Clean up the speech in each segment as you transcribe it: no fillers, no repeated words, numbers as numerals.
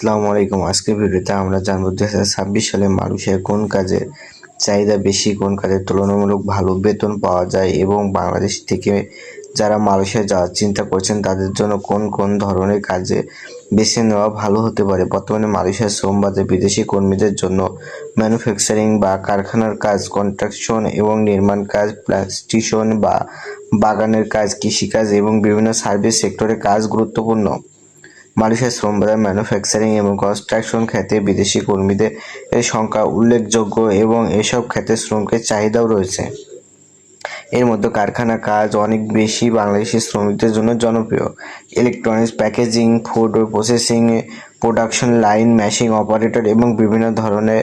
আসসালামু আলাইকুম। আজকের ভিডিওতে আমরা জানবো 2026 সালে মানুষের কোন কাজের চাহিদা বেশি, কোন কাজের তুলনামূলক ভালো বেতন পাওয়া যায় এবং বাংলাদেশ থেকে যারা মালয়েশিয়া যাওয়ার চিন্তা করছেন তাদের জন্য কোন কোন ধরনের কাজে বেছে নেওয়া ভালো হতে পারে। বর্তমানে মালয়েশিয়ার শ্রম বাজারে বিদেশি কর্মীদের জন্য ম্যানুফ্যাকচারিং বা কারখানার কাজ, কনস্ট্রাকশন এবং নির্মাণ কাজ, প্লাস্টিশন বা বাগানের কাজ, কৃষিকাজ এবং বিভিন্ন সার্ভিস সেক্টরে কাজ গুরুত্বপূর্ণ। মালয়েশিয়ার শ্রম বাজার ম্যানুফ্যাকচারিং এবং কনস্ট্রাকশন খাতে বিদেশি কর্মীদের সংখ্যা উল্লেখযোগ্য এবং এসব খাতে শ্রমিকের চাহিদাও রয়েছে। এর মধ্যে কারখানা কাজ অনেক বেশি বাংলাদেশি শ্রমিকদের জন্য জনপ্রিয়। Electronics, packaging, food processing, production line, machine operator এবং বিভিন্ন ধরনের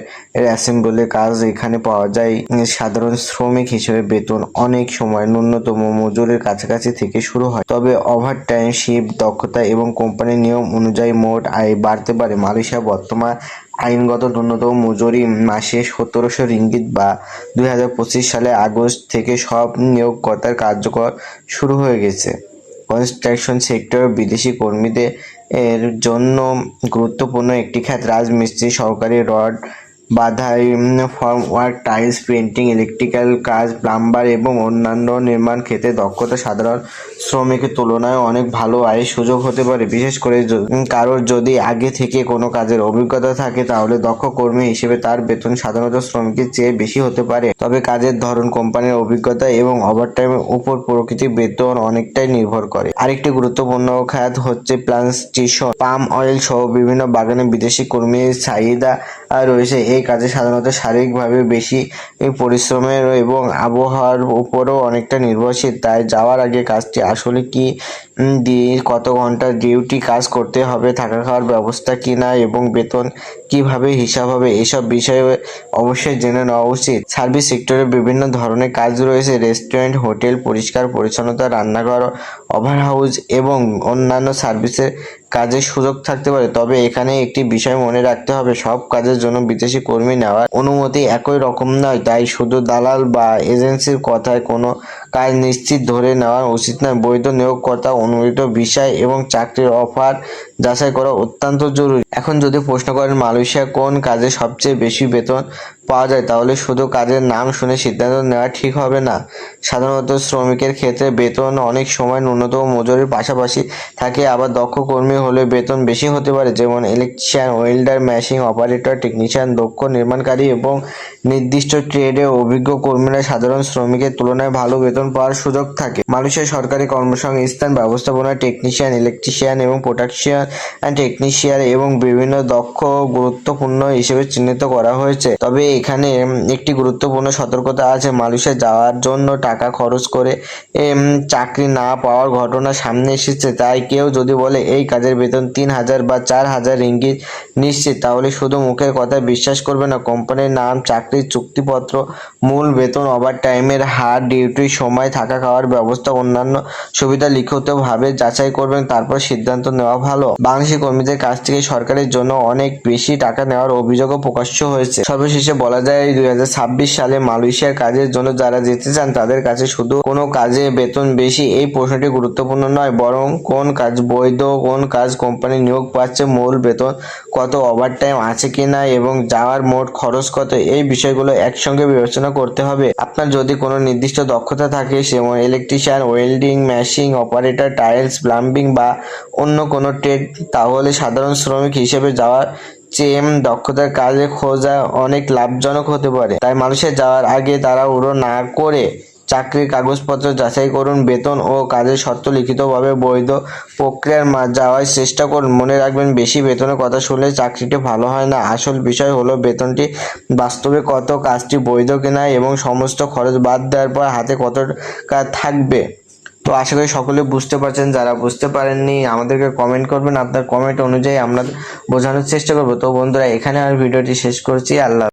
অ্যাসেম্বলির কাজ এখানে পাওয়া যায়। সাধারণ শ্রমিক হিসেবে বেতন অনেক সময় ন্যূনতম মজুরির কাছাকাছি থেকে শুরু হয়, তবে ওভারটাইম, শিফট, দক্ষতা এবং কোম্পানির নিয়ম অনুযায়ী মোট আয় বাড়তে পারে। মালয়েশিয়া বর্তমান আইনগত ন্যূনতম মজুরি মাসে 1700 রিঙ্গিত বা 2025 সালে আগস্ট থেকে সব নিয়োগকর্তার কার্যকর শুরু হয়ে গেছে। কনস্ট্রাকশন সেক্টর বিদেশি কর্মীদের এর জন্য গুরুত্বপূর্ণ একটি খাত। রাজমিস্ত্রি, সহকারী, রড বাঁধাই, form work, tiles, painting, electrical কাজ, প্লাম্বার এবং অন্যান্য নির্মাণ ক্ষেত্রে দক্ষতা সাধারণ শ্রমিকের তুলনায় অনেক ভালো আয়ের সুযোগ হতে পারে। বিশেষ করে কারোর যদি আগে থেকে কোনো কাজের অভিজ্ঞতা থাকে তাহলে দক্ষ কর্মী হিসেবে তার বেতন সাধারণত শ্রমিকের চেয়ে বেশি হতে পারে। তবে কাজের ধরন, কোম্পানির অভিজ্ঞতা এবং ওভারটাইমের উপর প্রকৃতি বেতন অনেকটাই নির্ভর করে। আরেকটি গুরুত্বপূর্ণ খাত হচ্ছে প্লান্টেশন, পাম অয়েল সহ বিভিন্ন বাগানে বিদেশি কর্মীর চাহিদা রয়েছে। এই কাজে সাধারণত শারীরিকভাবে বেশি পরিশ্রমের এবং আবহাওয়ার উপরও অনেকটা নির্ভরশীল। তাই যাওয়ার আগে কাজটি আসলে কি দিয়ে কত ঘন্টা ডিউটি কাজ করতে হবে, থাকা খাওয়ার ব্যবস্থা কি না এবং বেতন কিভাবে হিসাব হবে, এসব বিষয়ে অবশ্যই জেনে নেওয়া উচিত। সার্ভিস সেক্টরে বিভিন্ন ধরনের কাজ রয়েছে। রেস্টুরেন্ট, হোটেল, পরিষ্কার পরিচ্ছন্নতা, রান্নাঘর, ওভার হাউস এবং অন্যান্য সার্ভিসের কাজের সুযোগ থাকতে পারে। তবে এখানে একটি বিষয় মনে রাখতে হবে, সব কাজের জন্য বিদেশি কর্মী নেওয়ার অনুমতি একই রকম নয়। তাই শুধু দালাল বা এজেন্সির কথায় কোনো কাজ নিশ্চিত ধরে নেওয়া উচিত নয়। বৈধ নিয়োগকর্তা, অনুমোদিত বিষয় এবং চাকরির অফার যাচাই করা অত্যন্ত জরুরি। এখন যদি প্রশ্ন করেন মালয়েশিয়া কোন কাজে সবচেয়ে বেশি বেতন পাওয়া যায়, তাহলে শুধু কাজের নাম শুনে সিদ্ধান্ত নেওয়া ঠিক হবে না। সাধারণত শ্রমিকের ক্ষেত্রে বেতন অনেক সময় ন্যূনতম মজুরির পাশাপাশি থাকে, আবার দক্ষ কর্মী হলে বেতন বেশি হতে পারে, যেমন electrician, welder, machine operator, technician. দক্ষ নির্মাণকারী এবং নির্দিষ্ট ট্রেডে অভিজ্ঞ কর্মীরা সাধারণ শ্রমিকের তুলনায় ভালো বেতন পাওয়ার সুযোগ থাকে। মালয়েশিয়ার সরকারি কর্মসংস্থান ব্যবস্থাপনা টেকনিশিয়ান, ইলেকট্রিশিয়ান এবং প্রোডাকশন টেকনিশিয়ান এবং বিভিন্ন দক্ষ গুরুত্বপূর্ণ হিসেবে চিহ্নিত করা হয়েছে। তবে এখানে একটি গুরুত্বপূর্ণ সতর্কতা আছে। মালয়েশিয়া যাওয়ার জন্য টাকা খরচ করে চাকরি না পাওয়ার ঘটনা সামনে এসেছে। তাই কেউ যদি বলে এই কাজের বেতন 3000 বা 4000 রিঙ্গিত নিশ্চিত, তাহলে শুধু মুখের কথা বিশ্বাস করবে না। কোম্পানির নাম, চাকরির চুক্তিপত্র, মূল বেতন, ওভারটাইমের হার, ডিউটির সময়, থাকা খাওয়ার ব্যবস্থা, অন্যান্য সুবিধা লিখিতভাবে যাচাই করবেন, তারপর সিদ্ধান্ত নেওয়া ভালো। বাংলাদেশি কর্মীদের কাছ থেকে সরকারের জন্য অনেক বেশি টাকা নেওয়ার অভিযোগও প্রকাশ্য হয়েছে। সর্বশেষে বলা যায় 2026 সালে মালয়েশিয়ার কাজের জন্য যারা যেতে চান তাদের কাছে শুধু কোনো কাজে বেতন বেশি এই প্রশ্নটি গুরুত্বপূর্ণ নয়, বরং কোন কাজ বৈধ, কোন কাজ কোম্পানি নিয়োগ পাচ্ছে, মূল বেতন কত, ওভারটাইম আছে কিনা এবং যাওয়ার মোট খরচ কত, এই বিষয়গুলো একসঙ্গে বিবেচনা করতে হবে। আপনার যদি কোনো নির্দিষ্ট দক্ষতা থাকে, যেমন electrician, welding, machine operator, tiles, plumbing বা অন্য কোনো ট্রেড, তাহলে সাধারণ শ্রমিক হিসেবে যাওয়ার চেয়ে দক্ষতার কাজে খোঁজা অনেক লাভজনক হতে পারে। তাই মালয়েশিয়া যাওয়ার আগে তাড়াহুড়ো না করে চাকরির কাগজপত্র যাচাই করুন, বেতন ও কাজের শর্ত লিখিতভাবে বৈধ প্রক্রিয়ার যাওয়ার চেষ্টা করুন। মনে রাখবেন, বেশি বেতনের কথা শুনলে চাকরিটি ভালো হয় না। আসল বিষয় হলো বেতনটি বাস্তবে কত, কাজটি বৈধ কিনা এবং সমস্ত খরচ বাদ দেওয়ার পর হাতে কত টাকা থাকবে। তো আশা করি সকলে বুঝতে পারছেন। যারা বুঝতে পারেননি আমাদেরকে কমেন্ট করবেন, আপনার কমেন্ট অনুযায়ী আমরা বোঝানোর চেষ্টা করব। তো বন্ধুরা, এখানে আমি ভিডিওটি শেষ করছি। আল্লাহ।